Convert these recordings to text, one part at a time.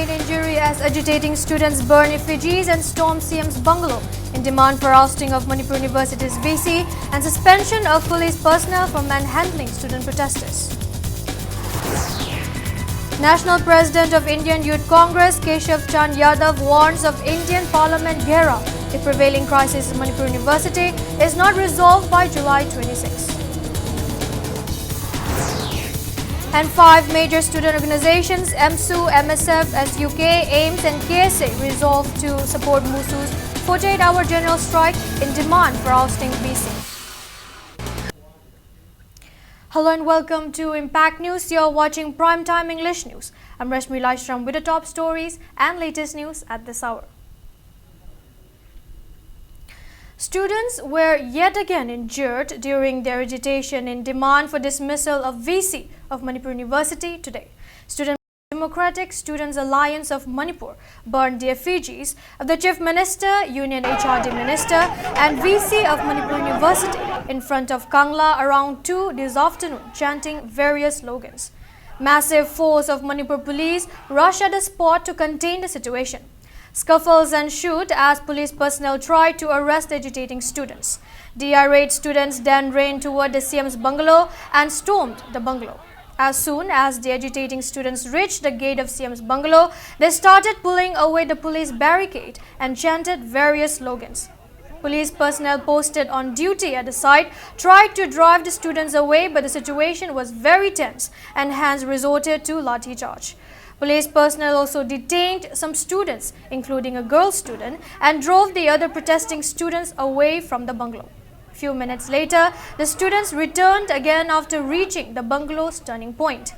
sustain injury as agitating students burn effigies and storm CM's bungalow in demand for ousting of Manipur University's VC and suspension of police personnel for manhandling student protesters. National President of Indian Youth Congress Keshav Chand Yadav warns of Indian Parliament gherav if prevailing crisis in Manipur University is not resolved by July 26. And 5 major student organizations MSU, MSF, SUK, AIMS and KSA resolved to support MUSU's 48-hour general strike in demand for ousting VC. Hello and welcome to Impact News. You're watching Primetime English News. I'm Rashmi Laishram with the top stories and latest news at this hour. Students were yet again injured during their agitation in demand for dismissal of VC of Manipur University today. Democratic Students Alliance of Manipur burned the effigies of the Chief Minister, Union HRD Minister and VC of Manipur University in front of Kangla around 2 this afternoon, chanting various slogans. Massive force of Manipur police rushed at the spot to contain the situation. Scuffles ensued as police personnel tried to arrest the agitating students. The irate students then ran toward the CM's bungalow and stormed the bungalow. As soon as the agitating students reached the gate of CM's bungalow, they started pulling away the police barricade and chanted various slogans. Police personnel posted on duty at the site tried to drive the students away, but the situation was very tense and hence resorted to lathi charge. Police personnel also detained some students, including a girl student, and drove the other protesting students away from the bungalow. Few minutes later, the students returned again after reaching the bungalow's turning point.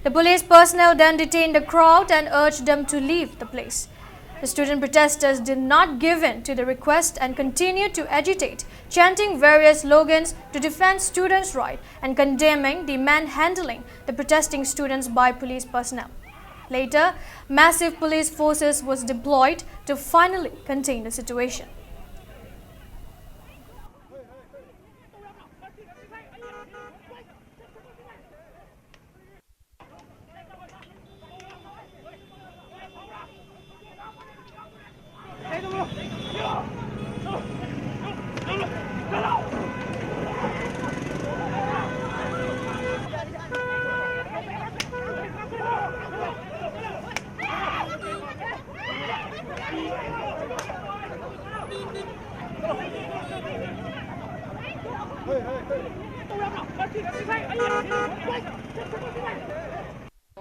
The police personnel then detained the crowd and urged them to leave the place. The student protesters did not give in to the request and continued to agitate, chanting various slogans to defend students' rights and condemning the manhandling the protesting students by police personnel. Later, massive police forces was deployed to finally contain the situation.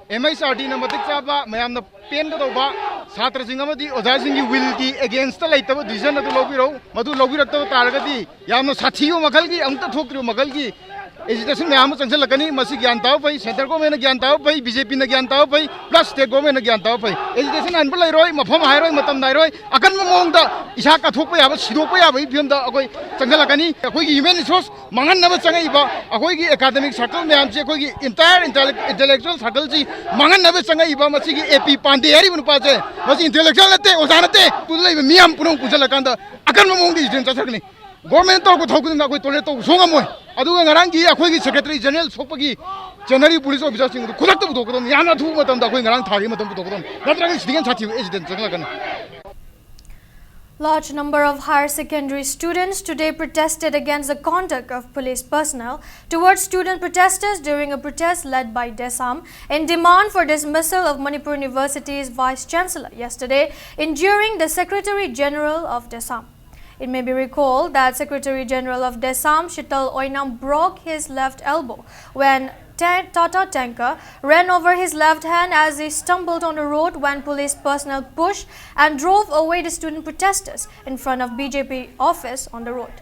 MSRD na matik chaba mayam na pen ka doba satra singa madi oja singi will ki against the laitaba decision atu lobiro madu lobirakta taragadi yamna sathiyo magal ki amta thokriyo magal ki agitation mayam changsal lakani masi gyan taw pai center government na gyan taw pai BJP na gyan taw pai plus state government na gyan taw pai agitation an bulai roi mafam hai roi matam dai roi akan mong da isa ka thok pa yaba sidok pa yaba phim da akoi changsal lakani akoi gi human resource mangan na ba changai ba akoi gi academic circle mayam che akoi gi entire intellectual circle ji mangan na ba changai ba masi gi AP pande yari bunu pa che masi intellectual late ozana te tulai ba miyam punong pusala kanda akan mong di jin chasakni government to ko thok na akoi tole to songa moi aduga ngarang gi akoi gi secretary general sokpagi general police officer sing kudak to budok dom yana thu matam da akoi ngarang thagi matam budok dom natra gi sidingan chathi agent changla kan. Large number of higher secondary students today protested against the conduct of police personnel towards student protesters during a protest led by DESAM in demand for dismissal of Manipur University's Vice Chancellor yesterday, injuring the Secretary General of DESAM. It may be recalled that Secretary General of DESAM, Shital Oinam, broke his left elbow when Tata tanker ran over his left hand as he stumbled on the road when police personnel pushed and drove away the student protesters in front of BJP office on the road.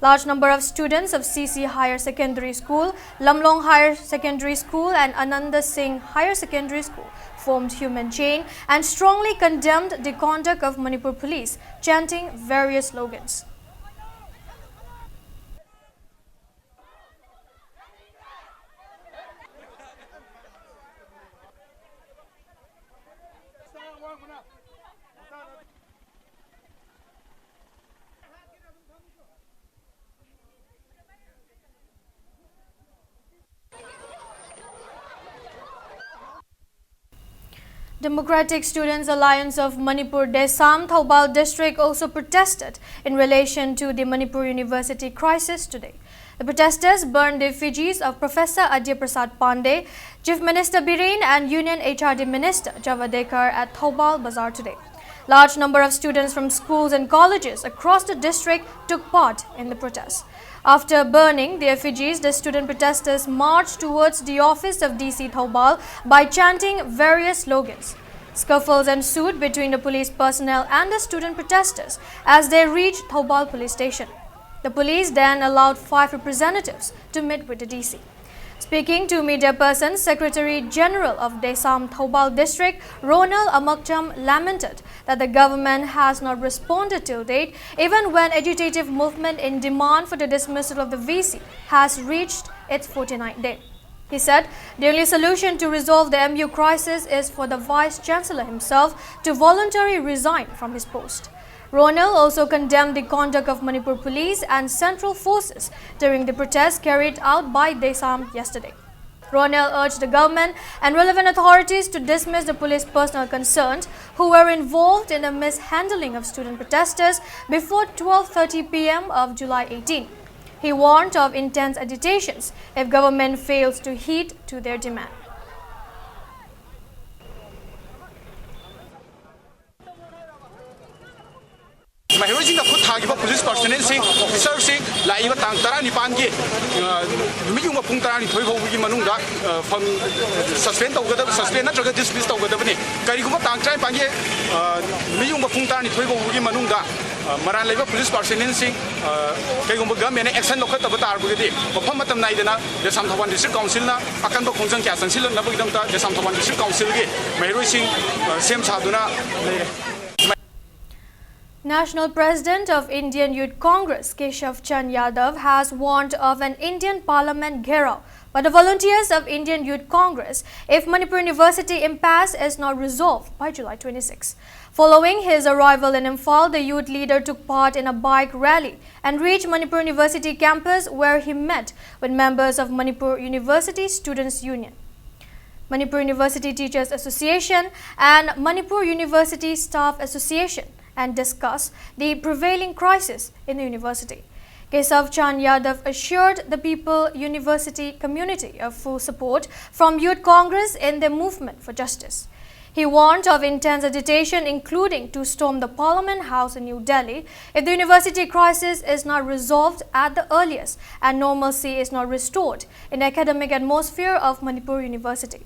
Large number of students of CC Higher Secondary School, Lamlong Higher Secondary School and Ananda Singh Higher Secondary School formed human chain and strongly condemned the conduct of Manipur police, chanting various slogans. Democratic Students Alliance of Manipur Desam Thoubal district also protested in relation to the Manipur University crisis today. The protesters burned the effigies of Professor Adya Prasad Pandey, Chief Minister Biren and Union HRD Minister Javadekar at Thoubal Bazaar today. Large number of students from schools and colleges across the district took part in the protests. After burning the effigies, the student protesters marched towards the office of DC Thoubal by chanting various slogans. Scuffles ensued between the police personnel and the student protesters as they reached Thoubal police station. The police then allowed 5 representatives to meet with the DC. Speaking to media persons, Secretary General of Desam Thoubal District, Ronald Amakcham, lamented that the government has not responded till date, even when agitative movement in demand for the dismissal of the VC has reached its 49th day. He said the only solution to resolve the MU crisis is for the Vice-Chancellor himself to voluntarily resign from his post. Ronald also condemned the conduct of Manipur police and central forces during the protests carried out by Desam yesterday. Ronald urged the government and relevant authorities to dismiss the police personnel concerned who were involved in the mishandling of student protesters before 12:30 p.m. of July 18. He warned of intense agitations if government fails to heed to their demand. Mahirojing the Kuthagiba police personnel officers Laiva Tantara Nipangi, Miuma Puntani Toivo Manunda from suspend over the suspend not dismissed over the Vene, Kariguma Tantra Pangi, Miuma Puntani Toivo Manunda, Maran Leva police personnel Kagumagam and Exxon Lokata Batarbudi, Opamatam Naidana, the Santawan District Council, Akanto Konsan Kasansil, Nabagdamta, the Santawan District Council, Mahirojing, Sam Saduna. National President of Indian Youth Congress, Keshav Chand Yadav, has warned of an Indian Parliament gherav by the volunteers of Indian Youth Congress if Manipur University impasse is not resolved by July 26. Following his arrival in Imphal, the youth leader took part in a bike rally and reached Manipur University campus where he met with members of Manipur University Students' Union, Manipur University Teachers Association and Manipur University Staff Association, and discuss the prevailing crisis in the university. Keshav Chand Yadav assured the People University community of full support from Youth Congress in their movement for justice. He warned of intense agitation, including to storm the Parliament House in New Delhi if the university crisis is not resolved at the earliest and normalcy is not restored in the academic atmosphere of Manipur University.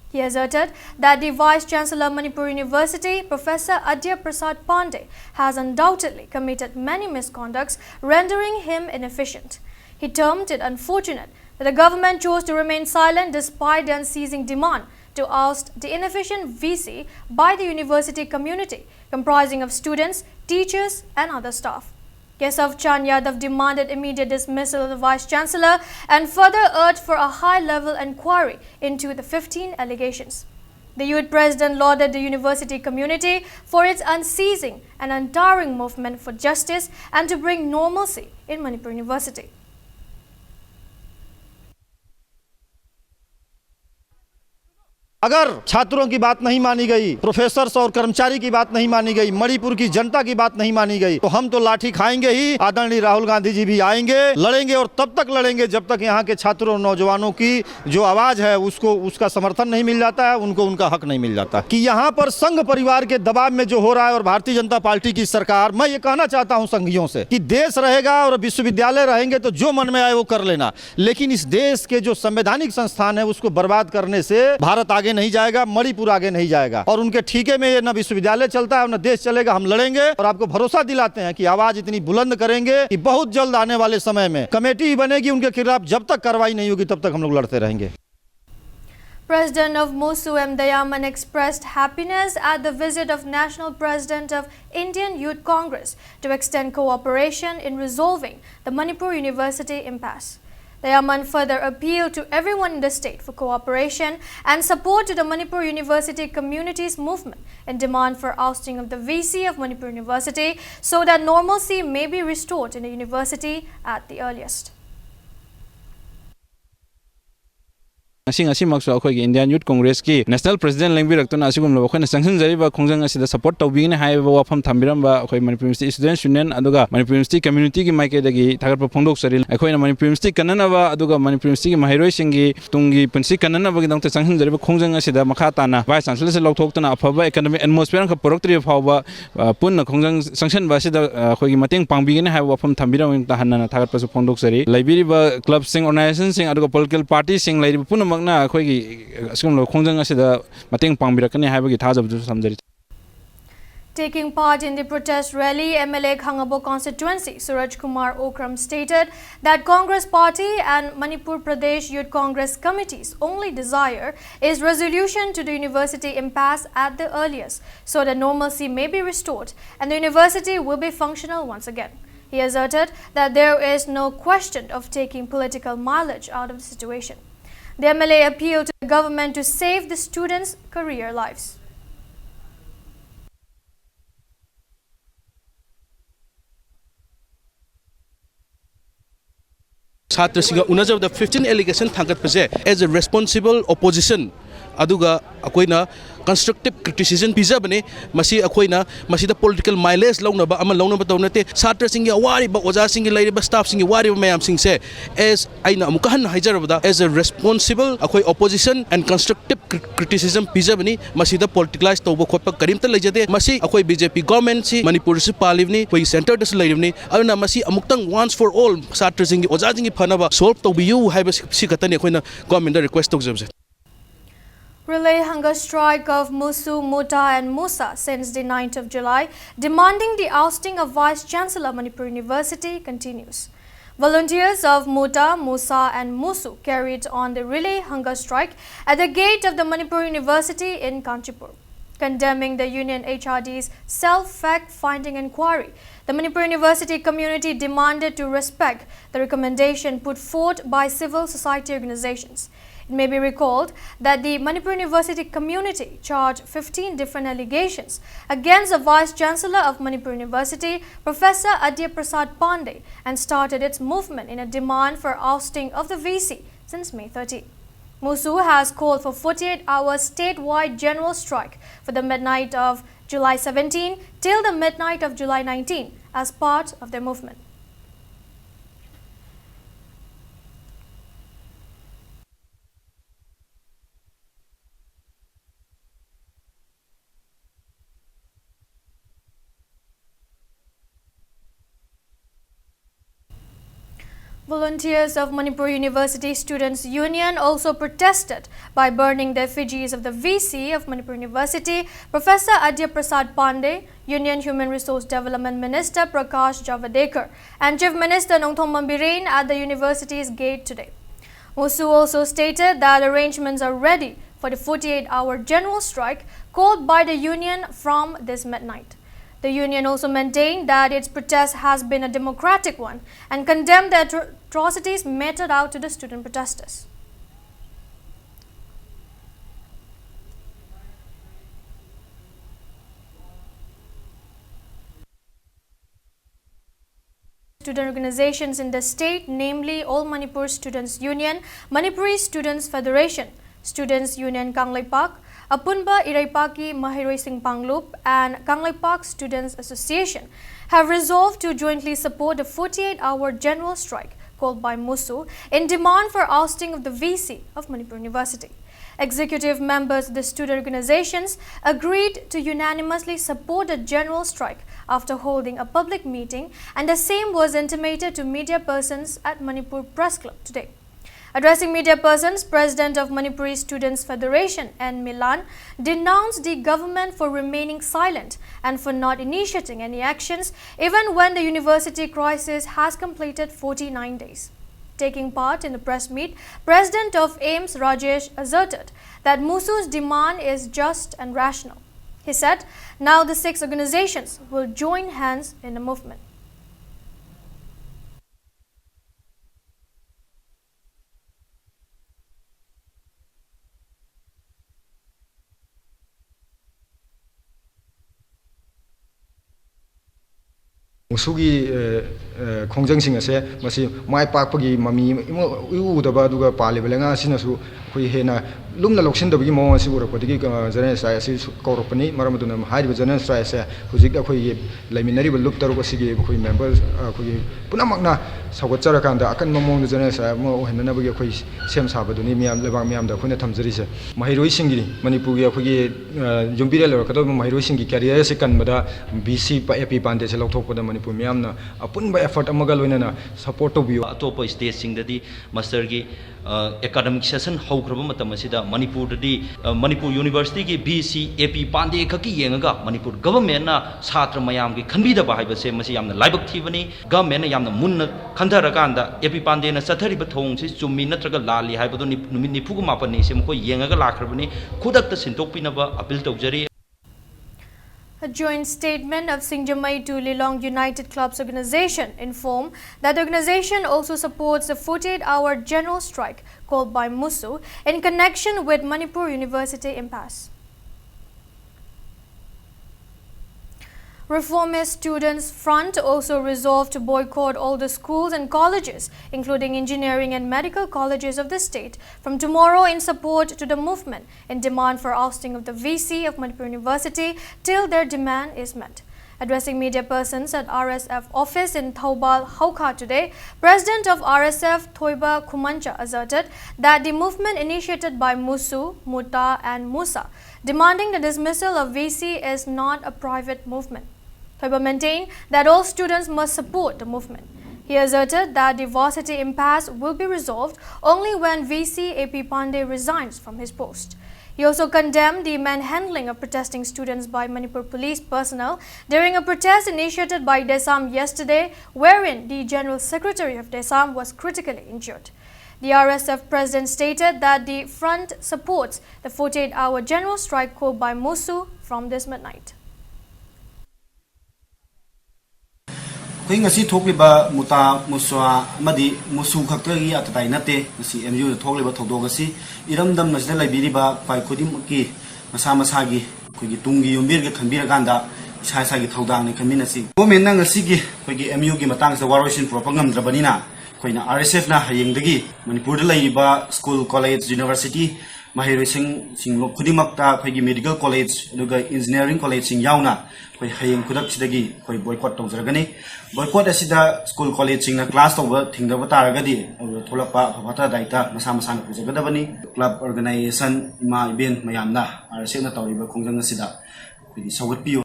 He asserted that the Vice-Chancellor of Manipur University, Professor Adya Prasad Pandey, has undoubtedly committed many misconducts, rendering him inefficient. He termed it unfortunate that the government chose to remain silent despite the unceasing demand to oust the inefficient VC by the university community, comprising of students, teachers and other staff. Keshav Chand Yadav demanded immediate dismissal of the Vice-Chancellor and further urged for a high-level inquiry into the 15 allegations. The youth president lauded the university community for its unceasing and untiring movement for justice and to bring normalcy in Manipur University. अगर छात्रों की बात नहीं मानी गई, professors और कर्मचारी की बात नहीं मानी गई, मणिपुर की जनता की बात नहीं मानी गई, तो हम तो लाठी खाएंगे ही। आदरणीय राहुल गांधी जी भी आएंगे, लड़ेंगे और तब तक लड़ेंगे जब तक यहाँ के छात्रों और नौजवानों की जो आवाज है उसको उसका समर्थन नहीं मिल जाता है, उनको उनका हक नहीं मिल जाता। कि यहाँ पर संघ परिवार के दबाव में जो हो रहा है और भारतीय जनता पार्टी की सरकार, मैं ये कहना चाहता हूँ संघियों से कि देश रहेगा और विश्वविद्यालय रहेंगे तो जो मन में आए वो कर लेना, लेकिन इस देश के जो संवैधानिक संस्थान है उसको बर्बाद करने से भारत आगे नहीं जाएगा, मणिपुर आगे नहीं जाएगा और उनके ठीके में न विश्वविद्यालय चलता है न देश चलेगा। हम लड़ेंगे और आपको भरोसा दिलाते हैं कि आवाज इतनी बुलंद करेंगे कि बहुत जल्द आने वाले समय में कमेटी बनेगी उनके खिलाफ, जब तक कार्रवाई नहीं होगी तब तक हम लोग लड़ते रहेंगे। President of Mosu M. Dayaman expressed happiness at the visit of National President of Indian Youth Congress to extend cooperation in resolving the Manipur University impasse. Dayaman further appealed to everyone in the state for cooperation and support to the Manipur University community's movement in demand for ousting of the VC of Manipur University so that normalcy may be restored in the university at the earliest. Indian Youth Congress ki National President Lengbirakton asigum lo khona sanction jariba khongjang asida support tawbigine haiba wafam thambiramba akhoi Manipur University Students Union aduga Manipur University community ki maike dagi thagarpa phongdok sari akhoi Manipur University kananaba aduga Manipur University ki mahiroi singi tungi punsi kananaba gi dangta sanction jariba khongjang asida makha tana vice chancellor se lokthokna afaba economic atmosphere ka poroktri phawba punna khongjang sanction ba sida akhoi gi mateng pangbigine haiba wafam thambirang ta hanna thagarpa su phongdok sari laibiriba club sing organization sing aduga political party sing lairiba punna magna akhoi gi asum lo khongjang asida mateng pangbirakani haibagi thajabdu samjari. Taking part in the protest rally, MLA Khangabo constituency Suraj Kumar Okram stated that Congress Party and Manipur Pradesh Youth Congress committees' only desire is resolution to the university impasse at the earliest, so that normalcy may be restored and the university will be functional once again. He asserted that there is no question of taking political mileage out of the situation. The MLA appealed to the government to save the students' career lives. Chhatra singa unajab the 15 allegation thangat pase as a responsible opposition aduga akoina constructive criticism pizabane masi akoina masi the political mileage launaba ama launaba tawnate chhatra singi awari ba oja singi lairiba staff singi wari mayam singse as aina amukahan haijarabada as a responsible akoi opposition and constructive criticism pizabane masi the politicalized tawba khotpa karimta leijade masi akoi BJP government si Manipur si palivni koi center das lairivni aduna masi amuktang once for all chhatra singi oja singi phanaba solve tawbiyu haiba si katani akoina government request tawjabse. Relay hunger strike of Musu, Muta and Musa since the 9th of July, demanding the ousting of Vice Chancellor Manipur University continues. Volunteers of Muta, Musa and Musu carried on the relay hunger strike at the gate of the Manipur University in Kanchipur. Condemning the Union HRD's self-fact-finding inquiry, the Manipur University community demanded to respect the recommendation put forth by civil society organizations. It may be recalled that the Manipur University community charged 15 different allegations against the Vice Chancellor of Manipur University, Professor Adya Prasad Pandey, and started its movement in a demand for ousting of the VC since May 13. Musu has called for 48-hour statewide general strike for the midnight of July 17 till the midnight of July 19 as part of their movement. Volunteers of Manipur University Students' Union also protested by burning the effigies of the VC of Manipur University, Professor Adya Prasad Pandey, Union Human Resource Development Minister Prakash Javadekar, and Chief Minister Nongthong Mambiren at the university's gate today. Musu also stated that arrangements are ready for the 48-hour general strike called by the union from this midnight. The union also maintained that its protest has been a democratic one and condemned the atrocities meted out to the student protesters. Student organizations in the state, namely All Manipur Students Union, Manipuri Students Federation, Students Union Kangleipak, Apunba Iraipaki Mahiroi Singh Panglup and Kangleipak Students Association have resolved to jointly support the 48-hour general strike called by Musu in demand for ousting of the VC of Manipur University. Executive members of the student organizations agreed to unanimously support the general strike after holding a public meeting, and the same was intimated to media persons at Manipur Press Club today. Addressing media persons, President of Manipuri Students Federation N. Milan denounced the government for remaining silent and for not initiating any actions even when the university crisis has completed 49 days. Taking part in the press meet, President of AIMS Rajesh asserted that Musu's demand is just and rational. He said, now the 6 organizations will join hands in the movement. musugi khongjang sing ase masi mai pak pagi mami u daba duga pali belenga sinasu khui hena lumna loksin dabagi mo asi ura podigi jana sai asi kauropani maramaduna hairi jana sai ase hujik akhoi laiminari ba lup taru asigi khoi members khoi punamakna sagochara kanda akan mamong jana sai mo henna bagi khoi sem sabaduni miam lebang miam da khoi thamjari se mahiroi singi manipur gi khoi jumbire lor kado mahiroi singi career se kan bada bc pa ap pande se lokthok pada manipur miam na apun ba effort amaga loina na support to biu atop state sing dadi master gi academic session haukraba matam asida manipur dadi manipur university gi bc ap pande khaki yengaga manipur government na chhatra mayam gi khanbi da ba haiba se masi yamna laibak thibani government na yamna munna khandara kanda ap pande na sathari ba thong se chummi natraga lali haibadu numit nifugu mapani se mko yengaga lakhrabani khudak ta sintok pinaba appeal tawjari. A joint statement of Singjamai to Lilong United Clubs organization informed that the organization also supports the 48-hour general strike called by MUSU in connection with Manipur University impasse. Reformist Students Front also resolved to boycott all the schools and colleges, including engineering and medical colleges of the state, from tomorrow in support to the movement in demand for ousting of the VC of Manipur University till their demand is met. Addressing media persons at RSF office in Thoubal, Haukha today, President of RSF Thoiba Kumancha asserted that the movement initiated by Musu, Muta and Musa, demanding the dismissal of VC is not a private movement. Thoiba maintained that all students must support the movement. He asserted that the varsity impasse will be resolved only when VC AP Pandey resigns from his post. He also condemned the manhandling of protesting students by Manipur police personnel during a protest initiated by DESAM yesterday, wherein the General Secretary of DESAM was critically injured. The RSF president stated that the front supports the 48-hour general strike called by MUSU from this midnight. Kung ngasi thokliba muta muswa madi musu khakri atatai nate ngasi MU thokliba thodog asi iramdam nasda laibiriba pai khodim ki masa masagi khogi tungi yombir ge khanbira ganda sai sai gi thodang ni khamin asi government na ngasi gi khogi MU gi matang sa warosin propagam drabanina khoina RSF na hayeng dagi manipur da laiba school college university mahiroi sing lok khudimakta khogi medical college aduga engineering college sing yauna khoi hayeng khudak sidagi khoi boycott tawjaragani boycott asida school college sing na class tawba thingdaba taragadi tholapa phata daita masa masa na pujagadabani club organization ima event mayamna RSF na tawriba khongjang asida khoi sagatpiyo.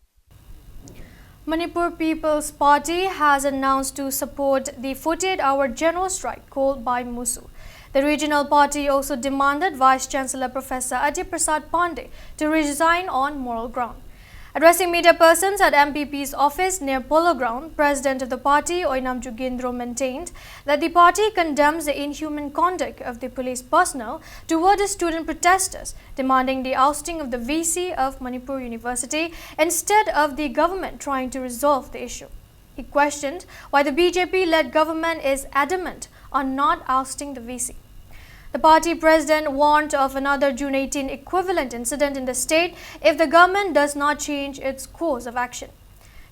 Manipur People's Party has announced to support the 48-hour general strike called by MUSU. The regional party also demanded Vice Chancellor Professor Ajay Prasad Pandey to resign on moral ground. Addressing media persons at MPP's office near Polo Ground, President of the party, Oinam Jugindro, maintained that the party condemns the inhuman conduct of the police personnel toward the student protesters, demanding the ousting of the VC of Manipur University instead of the government trying to resolve the issue. He questioned why the BJP-led government is adamant on not ousting the VC. The party president warned of another June 18 equivalent incident in the state if the government does not change its course of action.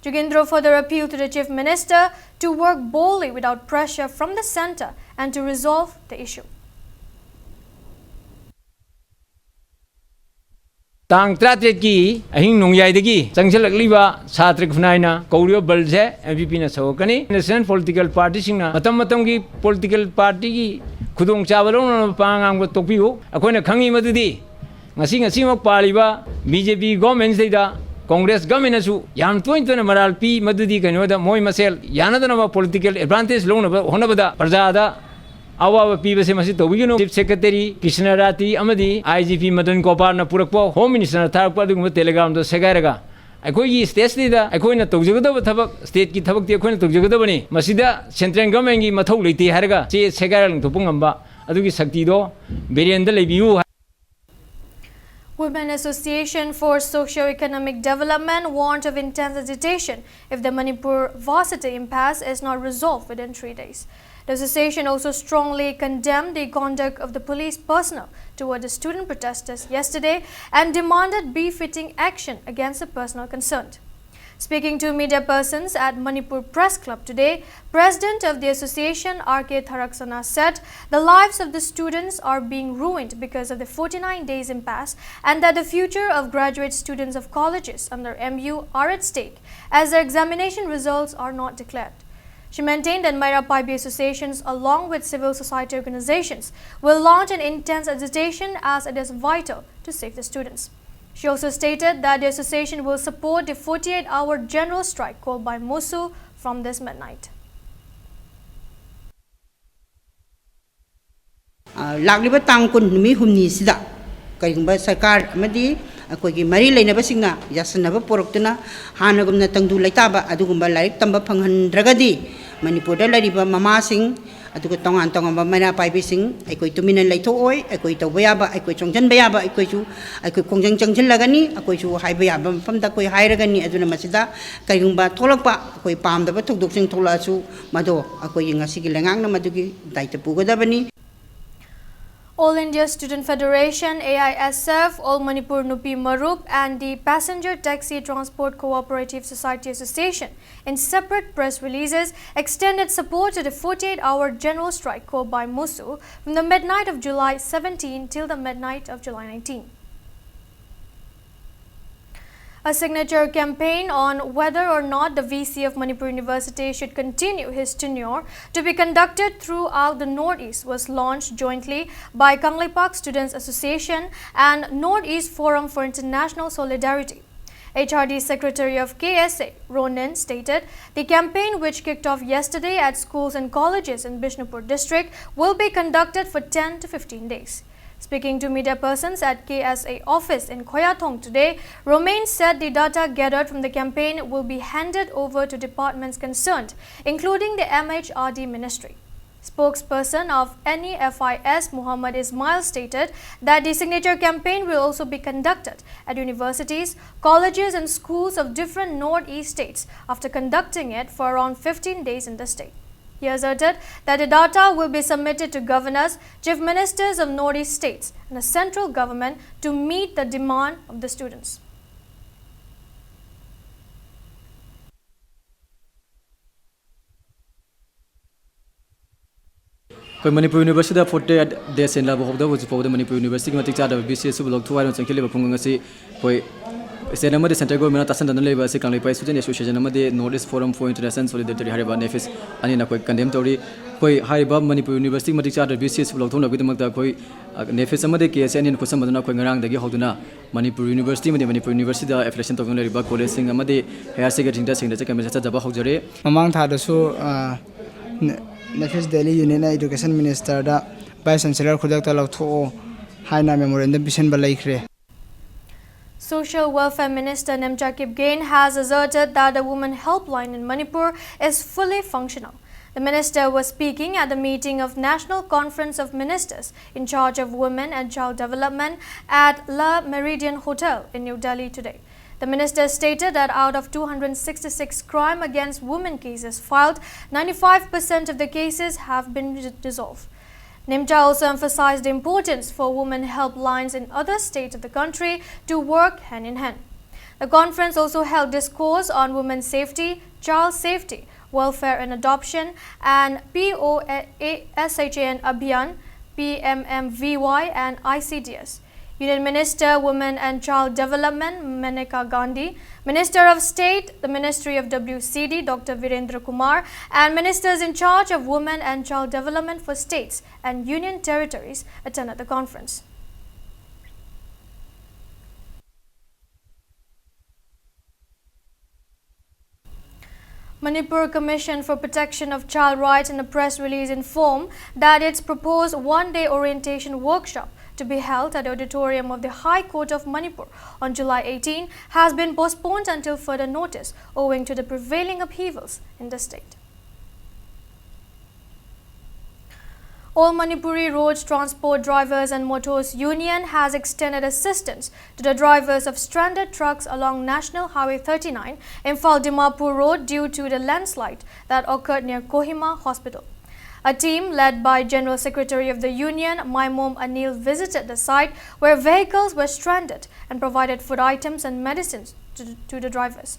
Jugindro further appealed to the chief minister to work boldly without pressure from the centre and to resolve the issue. Tang Tratet ki ahing nongyai degi changchalakliba chhatra khnaina kaurio balje MPP na sawkani national political party singna matam ki political party ki khudong chabalong pangang tokpiu akoina khangi madudi ngasi mak paliba BJP government seida Congress government su yam tointona maral pi madudi kanoda moi masel yanadana political advantage lona honabada parjada awa pibase masi tobigino chief secretary Krishna Rati amadi IGP Madan Gopal na purakpo home minister tharpa dugum telegram do segairaga akhoi state da akhoi na togjagadaba thabak state ki thabak ti akhoi na togjagadabani masida central government gi mathau leiti haraga che segairang thupungamba adugi sakti do berenda lebiu. Women Association for Socio-Economic Development warned of intense agitation if the Manipur varsity impasse is not resolved within 3 days. The association also strongly condemned the conduct of the police personnel toward the student protesters yesterday and demanded befitting action against the personnel concerned. Speaking to media persons at Manipur Press Club today, President of the association R.K. Tharaksana said the lives of the students are being ruined because of the 49 days impasse and that the future of graduate students of colleges under MU are at stake as their examination results are not declared. She maintained that Maira Paibi associations along with civil society organizations will launch an intense agitation as it is vital to save the students. She also stated that the association will support the 48-hour general strike called by MUSU from this midnight. Lagliba tangkun numi humni sida kaigumba sarkar amadi akoigi mari leinabasingna yasanaba poroktuna hanagumna tangdu laitaba adugumba laik tamba phanghandragadi Manipurda lariba mamasing aduga tongan tongamba Maira Paibi sing aikoi tumina laithoi aikoi tawba yaba aikoi chongjan bayaba aikoi chu aikoi kongjang changjil lagani aikoi chu haiba yaba famda koi hairagani aduna masida kaigumba tholakpa akoi pamdaba thokdoksing thola chu mado akoi ngasigi lengang na madugi daita pugadabani. All India Student Federation, AISF, All Manipur Nupi Marup and the Passenger Taxi Transport Cooperative Society Association in separate press releases extended support to the 48-hour general strike called by MUSU from the midnight of July 17 till the midnight of July 19. A signature campaign on whether or not the VC of Manipur University should continue his tenure to be conducted throughout the Northeast was launched jointly by Kangleipak Students Association and Northeast Forum for International Solidarity. HRD Secretary of KSA, Ronan, stated the campaign, which kicked off yesterday at schools and colleges in Bishnupur district, will be conducted for 10 to 15 days. Speaking to media persons at KSA office in Khoyathong today, Romain said the data gathered from the campaign will be handed over to departments concerned, including the MHRD Ministry. Spokesperson of NEFIS, Muhammad Ismail, stated that the signature campaign will also be conducted at universities, colleges and schools of different Northeast states after conducting it for around 15 days in the state. He asserted that the data will be submitted to governors, chief ministers of Northeast states and the central government to meet the demand of the students. Manipur University for days in Labo was for the Manipur University BCS Block 2 and Sankili Pungasi. Senamadi Central Government Tassan and Labor Secondly by Student Association Amadi Northeast Forum for International Solidarity Hariba Nefis Anina Koi Condemnatory Koi Hariba Manipur University Matichar BCS Block 2 with the Koi Nefis Amadi KSN in Kusamadana Koingarang the Gihoduna Manipur University Manipur University affiliation to Riba College Amadi Hair Secretary Industry in the second Minister Hojare Among Tadasu Nefis Delhi Union Education Minister Vice Chancellor Kudakta Lotho Haina Memorandum Bishan Balaikre. Social Welfare Minister Nemcha Kipgain has asserted that the Women Helpline in Manipur is fully functional. The minister was speaking at the meeting of National Conference of Ministers in charge of Women and Child Development at La Meridian Hotel in New Delhi today. The minister stated that out of 266 crime against women cases filed, 95% of the cases have been dissolved. Nimcha also emphasized the importance for women helplines in other states of the country to work hand in hand. The conference also held discourse on women's safety, child safety, welfare and adoption, and POSHAN Abhiyan, PMMVY and ICDS. Union Minister, Women and Child Development, Maneka Gandhi, Minister of State, the Ministry of WCD, Dr. Virendra Kumar, and Ministers in charge of Women and Child Development for states and union territories attended the conference. Manipur Commission for Protection of Child Rights in a press release informed that its proposed one-day orientation workshop to be held at the auditorium of the High Court of Manipur on July 18 has been postponed until further notice owing to the prevailing upheavals in the state. All Manipuri Road Transport Drivers and Motors Union has extended assistance to the drivers of stranded trucks along National Highway 39 in Dimapur Road due to the landslide that occurred near Kohima Hospital. A team led by General Secretary of the Union, Maimom Anil, visited the site where vehicles were stranded and provided food items and medicines to the drivers.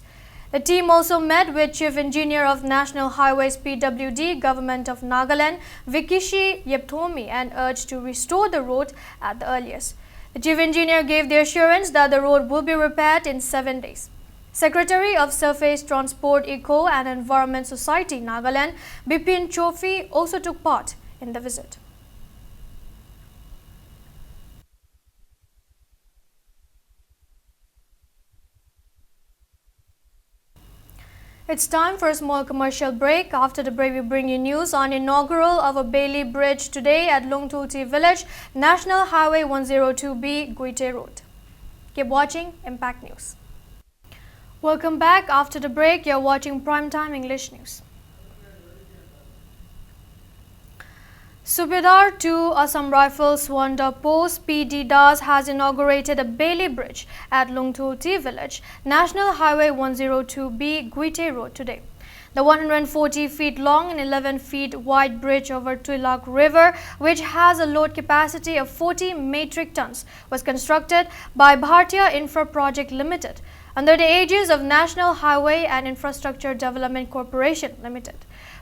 The team also met with Chief Engineer of National Highways PWD, Government of Nagaland, Vikishi Yepthomi, and urged to restore the road at the earliest. The Chief Engineer gave the assurance that the road will be repaired in 7 days. Secretary of Surface Transport, Eco and Environment Society, Nagaland, Bipin Chofi, also took part in the visit. It's time for a small commercial break. After the break, we bring you news on inaugural of a Bailey Bridge today at Lungtulti Village, National Highway 102B, Guite Road. Keep watching Impact News. Welcome back. After the break, you're watching Primetime English News. Subedar 2 Assam Rifles Wonder Post PD Das has inaugurated a Bailey Bridge at Lungtulti Village, National Highway 102B, Guite Road today. The 140 feet long and 11 feet wide bridge over Tuilak River, which has a load capacity of 40 metric tons, was constructed by Bhartiya Infra Project Limited under the aegis of National Highway and Infrastructure Development Corporation Limited.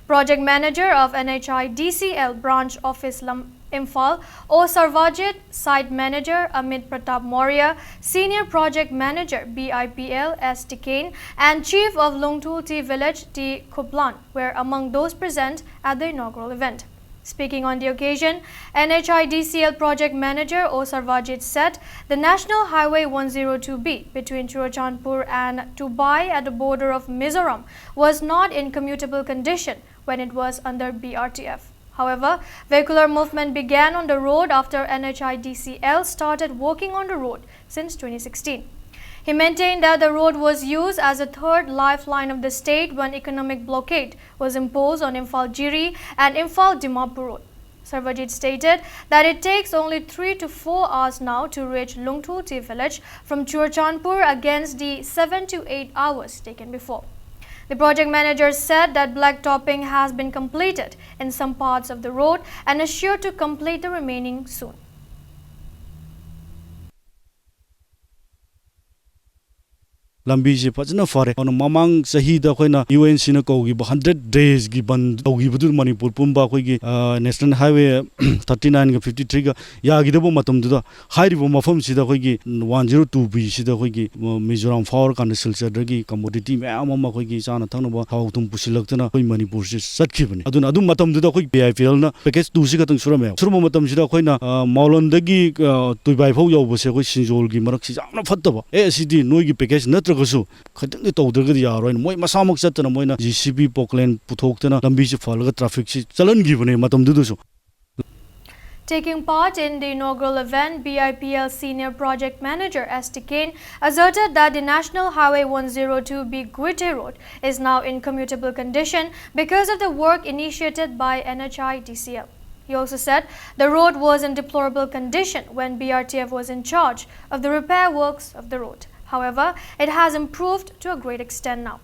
Project Manager of NHIDCL Branch Office Imphal, O Sarvajit, Site Manager Amit Pratap Maurya, Senior Project Manager BIPL S. Tikane, and Chief of Lungtulti Village T. Kuplan were among those present at the inaugural event. Speaking on the occasion, NHIDCL Project Manager O. Sarvajit said the National Highway 102B between Churachandpur and Tubai at the border of Mizoram was not in commutable condition when it was under BRTF. However, vehicular movement began on the road after NHIDCL started working on the road since 2016. He maintained that the road was used as a third lifeline of the state when economic blockade was imposed on Imphal Jiri and Imphal Dimapur Road. Sarvajit stated that it takes only 3 to 4 hours now to reach Lungtulti village from Churachandpur against the 7 to 8 hours taken before. The project manager said that blacktopping has been completed in some parts of the road and is sure to complete the remaining soon. Lambi fazna fare on mamang sahida khoina UNC na ko gi 100 days gi ban gi budur Manipur pumba khoi gi national highway 39 ga 53 ga ya gi debo matam du hairi bo mafam sida khoi gi 102B sida khoi gi Mizoram for kan silchar gi commodity ma ama khoi gi chana thang no haw tum pusilak tana khoi Manipur se satki bani adun adum matam du khoi PIPL na package 2 si ga tang surame surmo matam sida khoina maulon dagi tuibai phau yob se khoi sinjol gi marak si jamna fattaba ACD noi gi package na Gasu, Katangi told the Yaro and Moy Masamak set and Moina GCB Pokland Putokana, Lambishi Falga traffic, Salan given a Matam Duduso. Taking part in the inaugural event, BIPL Senior Project Manager S. Tikane asserted that the National Highway 102B Guite Road is now in commutable condition because of the work initiated by NHIDCL. He also said the road was in deplorable condition when BRTF was in charge of the repair works of the road. However, it has improved to a great extent now.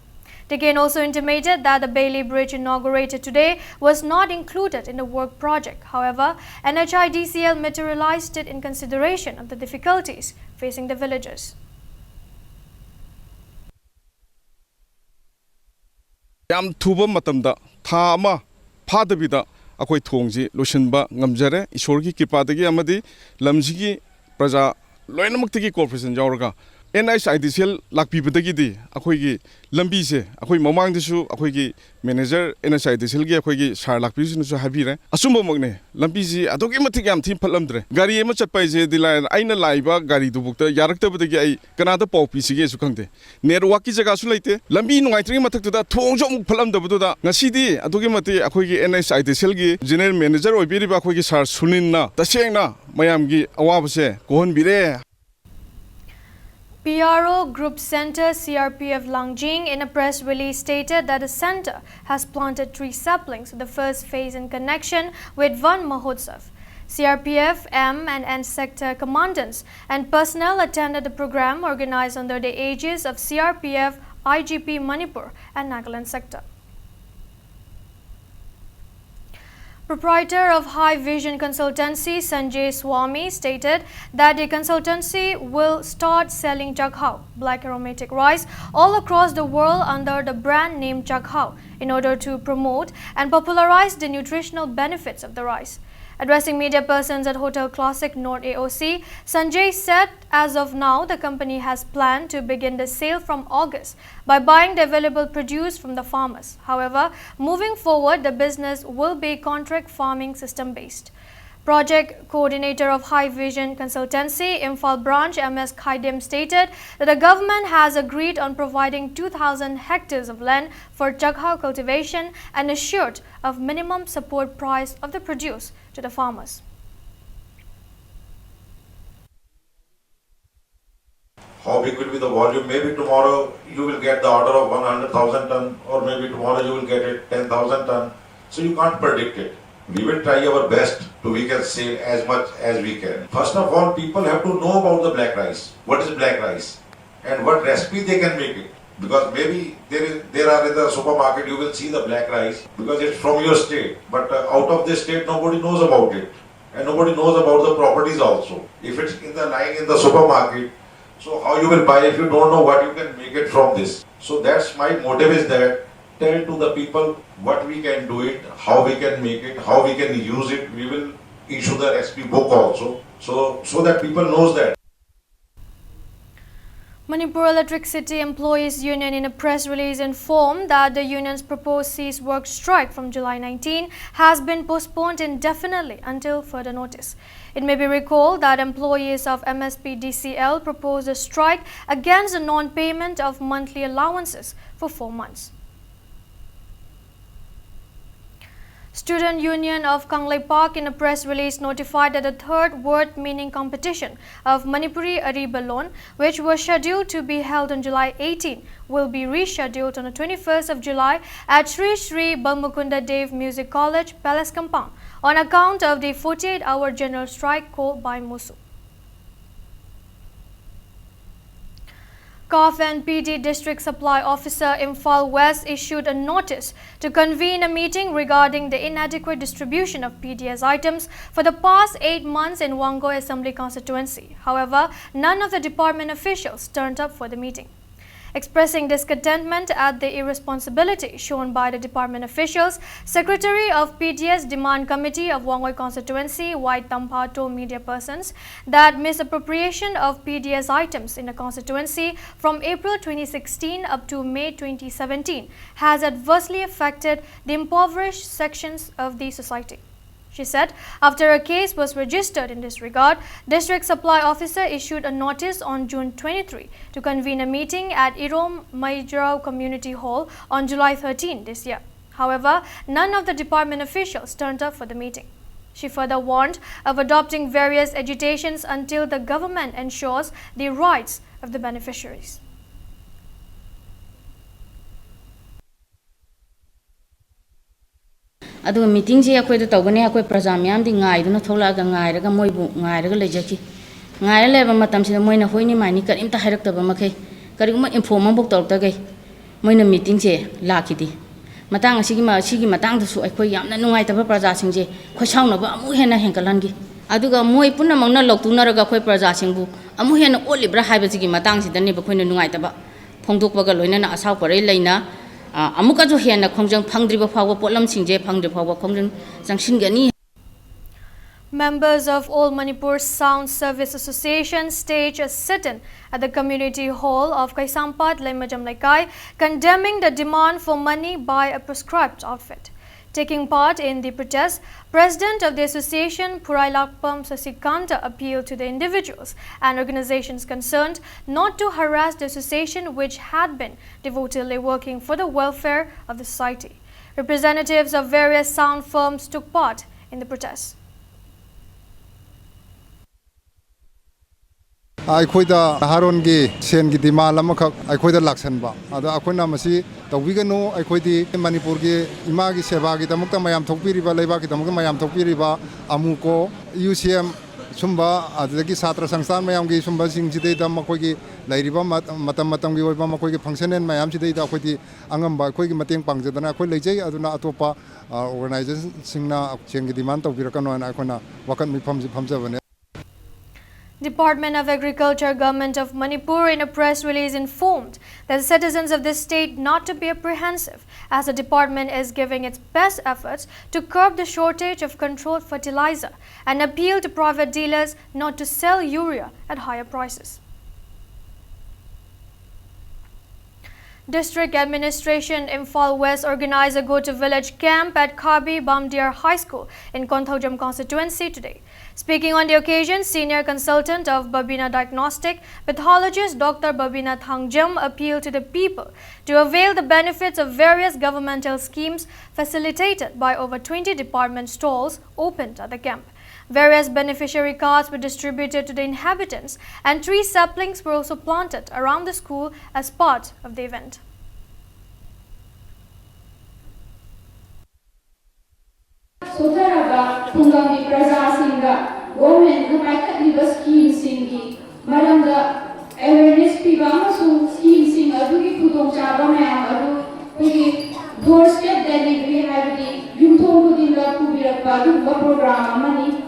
Tikane also intimated that the Bailey Bridge inaugurated today was not included in the work project. However, NHIDCL materialized it in consideration of the difficulties facing the villagers. Yam thuba matamda tha ama phadabida akoi thongji losinba ngamjare isorgi kipadagi amadi lamjigi praja loinamuktigi corporation jawraga NHIDCL lakpibadagidi akoigi lambi se akoi mamang desu akoigi manager NHIDCL gi akoigi sar lakpisu su habire asumba magne lambi ji adogi matik yam thim phalamdre gari ema chatpai je dilai aina laiba gari du bukta yaraktabadagi ai kanada paupi sige su khangde network ki jaga su leite lambi nungaitri matak da thongjo muk phalamdabadu da ngasidi adogi mati akoigi NHIDCL gi general manager oibiriba akoigi sar suninna tasengna mayamgi awabase kohon bire. PRO Group Center CRPF Langjing in a press release stated that the center has planted 3 saplings in the first phase in connection with Van Mahotsav. CRPF M and N sector commandants and personnel attended the program organized under the aegis of CRPF, IGP Manipur and Nagaland sector. Proprietor of High Vision Consultancy Sanjay Swami stated that the consultancy will start selling Jaghau, black aromatic rice, all across the world under the brand name Jaghau in order to promote and popularize the nutritional benefits of the rice. Addressing media persons at Hotel Classic North AOC, Sanjay said as of now the company has planned to begin the sale from August by buying the available produce from the farmers. However, moving forward, the business will be contract farming system based. Project coordinator of High Vision Consultancy, Imphal branch MS Khaidem stated that the government has agreed on providing 2,000 hectares of land for Jaghau cultivation and assured of minimum support price of the produce to the farmers. How big will be the volume? Maybe tomorrow you will get the order of 100,000 ton, or maybe tomorrow you will get it 10,000 ton. So you can't predict it. We will try our best to we can sell as much as we can. First of all, people have to know about the black rice. What is black rice? And what recipe they can make it. Because maybe there are in the supermarket you will see the black rice because it's from your state. But out of this state nobody knows about it. And nobody knows about the properties also. If it's lying in the supermarket, so how you will buy if you don't know what you can make it from this. So that's my motive is that tell to the people what we can do it, how we can make it, how we can use it. We will issue the recipe book also, so that people knows that. Manipur Electricity Employees Union in a press release informed that the union's proposed cease work strike from July 19 has been postponed indefinitely until further notice. It may be recalled that employees of MSPDCL proposed a strike against the non-payment of monthly allowances for 4 months. Student Union of Kanglei Park in a press release notified that the third word meaning competition of Manipuri Aribalon, which was scheduled to be held on July 18, will be rescheduled on the 21st of July at Sri Sri Balmukunda Dev Music College, Palace Compound, on account of the 48-hour general strike called by MUSU. COF and PD District Supply Officer Imphal West issued a notice to convene a meeting regarding the inadequate distribution of PDS items for the past 8 months in Wango Assembly constituency. However, none of the department officials turned up for the meeting. Expressing discontentment at the irresponsibility shown by the department officials, Secretary of PDS Demand Committee of Wangoi constituency, White Tampa, told media persons that misappropriation of PDS items in the constituency from April 2016 up to May 2017 has adversely affected the impoverished sections of the society. She said, after a case was registered in this regard, District Supply Officer issued a notice on June 23 to convene a meeting at Irom Maijrao Community Hall on July 13 this year. However, none of the department officials turned up for the meeting. She further warned of adopting various agitations until the government ensures the rights of the beneficiaries. अदुगा meeting से अखोय the तौगने अखोय प्रजा ma'am दि गाइदुना थोलागा गाइरगा मोइबु गाइरगा लेजकी गाइर लेबा मतम से Moina होइनि माइनि करिमता हाइरक्तबा मखै करिगुमा इन्फॉर्म अमबुक तौरतगै मोइना मीटिंग से लाखिदि मतंग असिगी मतंग दसु अखोय यामना नुंगाइतबा प्रजा सिंजे खोसाउनबा अमु हेना हेंकलनगी अदुगा मोइ पुनमंगना लौतुनरगा अखोय प्रजा सिंगबु अमु हेना ओलिब्रा हाइबसिगी मतंग सिदनि बखोयना नुंगाइतबा फोंदोकबगा लोइना असाव परै लैना अमुकाजो हेना खोंजंग फंगद्रिबा फावबा pollen सिंजे फंगद्रि फावबा खोंजंग जंगसिनगनी. Members of All Manipur Sound Service Association staged a sit-in at the community hall of Kaisampat, Lemajam Laikai, condemning the demand for money by a prescribed outfit. Taking part in the protest, President of the association, Purailakpam Sasikanta, appealed to the individuals and organizations concerned not to harass the association, which had been devotedly working for the welfare of the society. Representatives of various sound firms took part in the protest. अखोइदा हारोनगी सेनगी demand अमखक अखोइदा लाक्सनबा अदा अखोइना मसी तौबिगनु अखोइदी मणिपुरगी Imangi सेवागी दमकता मयाम थोकपिरिबा लेबाकी दमक मयाम थोकपिरिबा अमुको UCM zumba अदगी छात्र संस्थान मयाम की सुम्बा सिंह सिदैदा मखोगी लाइरिबा मतम मतम की ओइबा मखोगी फंक्शनल मयाम सिदैदा अखोइदी अंगम्बा अखोइगी मतेंग पांगजदना अखोइ लेजै अदुना अतोपा ऑर्गेनाइजेशन सिंगना चेंगी डिमांड तौबिरकनोना अखोना वकन मिफम जि फमजबने. Department of Agriculture, Government of Manipur, in a press release informed that the citizens of this state not to be apprehensive, as the department is giving its best efforts to curb the shortage of controlled fertilizer and appeal to private dealers not to sell urea at higher prices. District Administration Imphal West organized a go-to-village camp at Kabi Bamdir High School in Konthaujam constituency today. Speaking on the occasion, senior consultant of Babina Diagnostic, pathologist Dr. Babina Thangjam appealed to the people to avail the benefits of various governmental schemes facilitated by over 20 department stalls opened at the camp. Various beneficiary cards were distributed to the inhabitants and tree saplings were also planted around the school as part of the event. Sotharaga Pungangi Praja Singa, government na paikhatliba scheme singi, maramda awareness piba amasung scheme sing adugi khudongchaba mayam adu pegi doorstep delivery haibadi yumthong khudinga pubirakpa aduba program amani.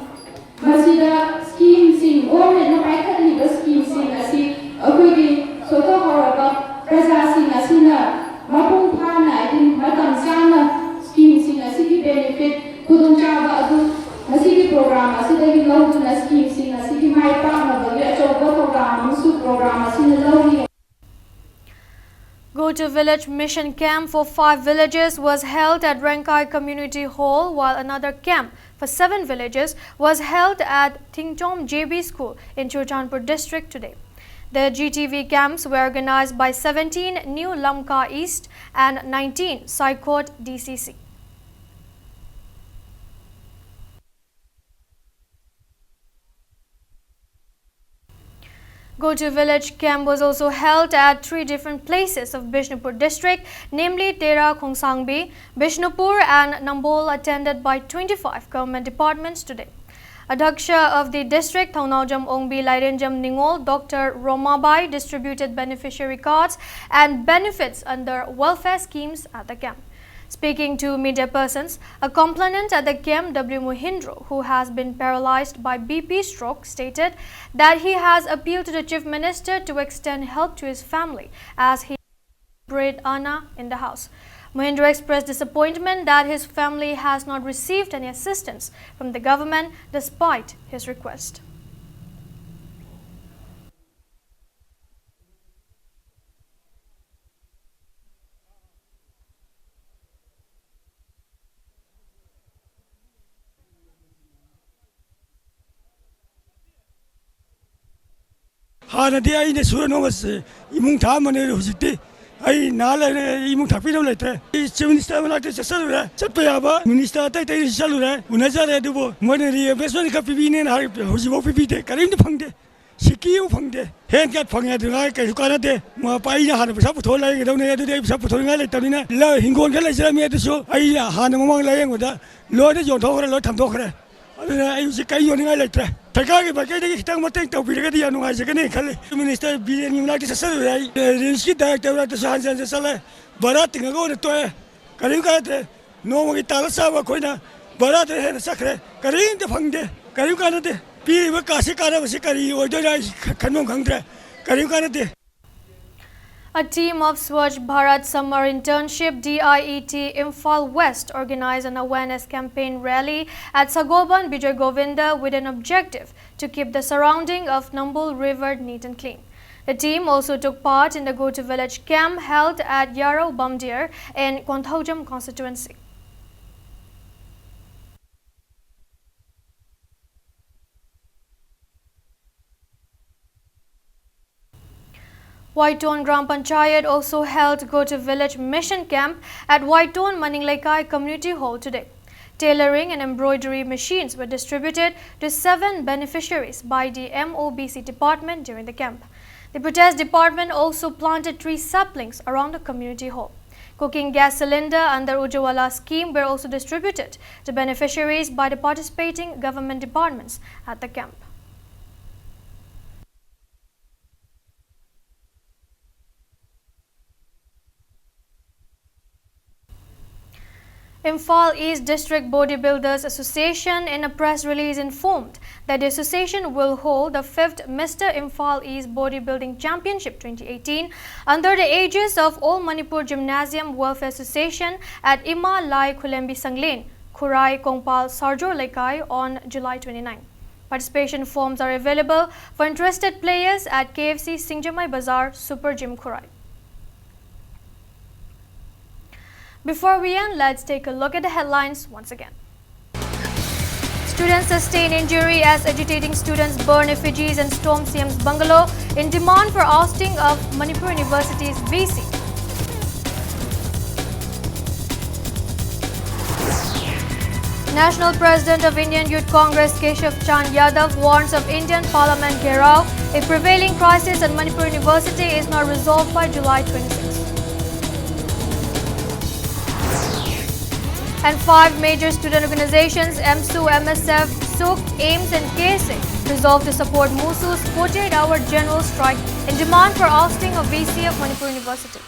Masida scheme sing government na paikhatliba scheme sing asi akoigi sotharaga Praja Sing asina mapung phana idin matam chana scheme sing asigi benefit Kudungchaba adu masigi program asidagi lawduna scheme sing asigi mai paknabagi achoba program musu program asina lawri. Go to Village Mission Camp for 5 villages was held at Renkai Community Hall, while another camp for 7 villages was held at Tingtom JB School in Churchandpur district today. The GTV camps were organized by 17 New Lamka East and 19 Saikot DCC. Go to Village camp was also held at 3 different places of Bishnupur district, namely Tera Khongsangbi, Bishnupur and Nambol, attended by 25 government departments today. Adhaksha of the district, Thaunaujam Ongbi Lairenjam Ningol, Dr. Romabai, distributed beneficiary cards and benefits under welfare schemes at the camp. Speaking to media persons, a complainant at the camp, W. Mohindro, who has been paralyzed by BP stroke, stated that he has appealed to the Chief Minister to extend help to his family as he bread Anna in the house. Mohindro expressed disappointment that his family has not received any assistance from the government despite his request. हानदी आइने सुरनोमस इमुंग थामने हुजिते आई नाले इमुंग थापिनो लेते chief minister मनाते चसलुरे चपयाबा minister तै तै चलुरे उनजारे दुबो मोने रिएबेसन का पिबिने ना हुजिबो पिबिते करिम फंगदे सिकियो फंगदे हेन का फंगे दुगाय कै सुकानते म पाइना हान पसा पुथो लाइ गदौने अदुदे पसा पुथो ngai लेतनिना ल हिंगोन का लेजरा मे दसो आई हान ममंग लायंगदा लोदे जोथोखरे लो थामथोखरे अदुना आई जि कै योनिङाइ लेत्रे सरकार के खितंग मतंग तौबिरगदि या नुगाइजगने खले मिनिस्टर बिलियन युनाइट ससलुरे रिस्की डायरेक्टर द सानसन सले बरात ngego ne to karim ka te no mo gitala sawa koina barat he sakre karim te phangde karim ka ne te pi ba ka se kara ba se kari odo dai khanmong khangtre karim ka ne te. A team of Swachh Bharat Summer Internship DIET Imphal West organized an awareness campaign rally at Sagoban Bijay Govinda with an objective to keep the surrounding of Nambol River neat and clean. The team also took part in the Go to Village camp held at Yarrow Bamdir in Konthaujam constituency. Whitetone Gram Panchayat also held Go to Village Mission Camp at Whitetone Maninglekai Community Hall today. Tailoring and embroidery machines were distributed to 7 beneficiaries by the MOBC department during the camp. The protest department also planted 3 saplings around the community hall. Cooking gas cylinder under Ujjwala scheme were also distributed to beneficiaries by the participating government departments at the camp. Imphal East District Bodybuilders Association in a press release informed that the association will hold the 5th Mr. Imphal East Bodybuilding Championship 2018 under the aegis of All Manipur Gymnasium Welfare Association at Ima Lai Khulembi Sanglen, Khurai Kongpal Sarjor Laikai on July 29. Participation forms are available for interested players at KFC Singjamai Bazaar Super Gym Khurai. Before we end, let's take a look at the headlines once again. Students sustain injury as agitating students burn effigies and storm CM's bungalow in demand for ousting of Manipur University's VC. National President of Indian Youth Congress Keshav Chand Yadav warns of Indian Parliament Gherao if prevailing crisis at Manipur University is not resolved by July 26. And 5 major student organizations, MSU, MSF, SUK, AIMS and KSA, resolved to support MUSU's 48-hour general strike in demand for ousting of VC of Manipur University.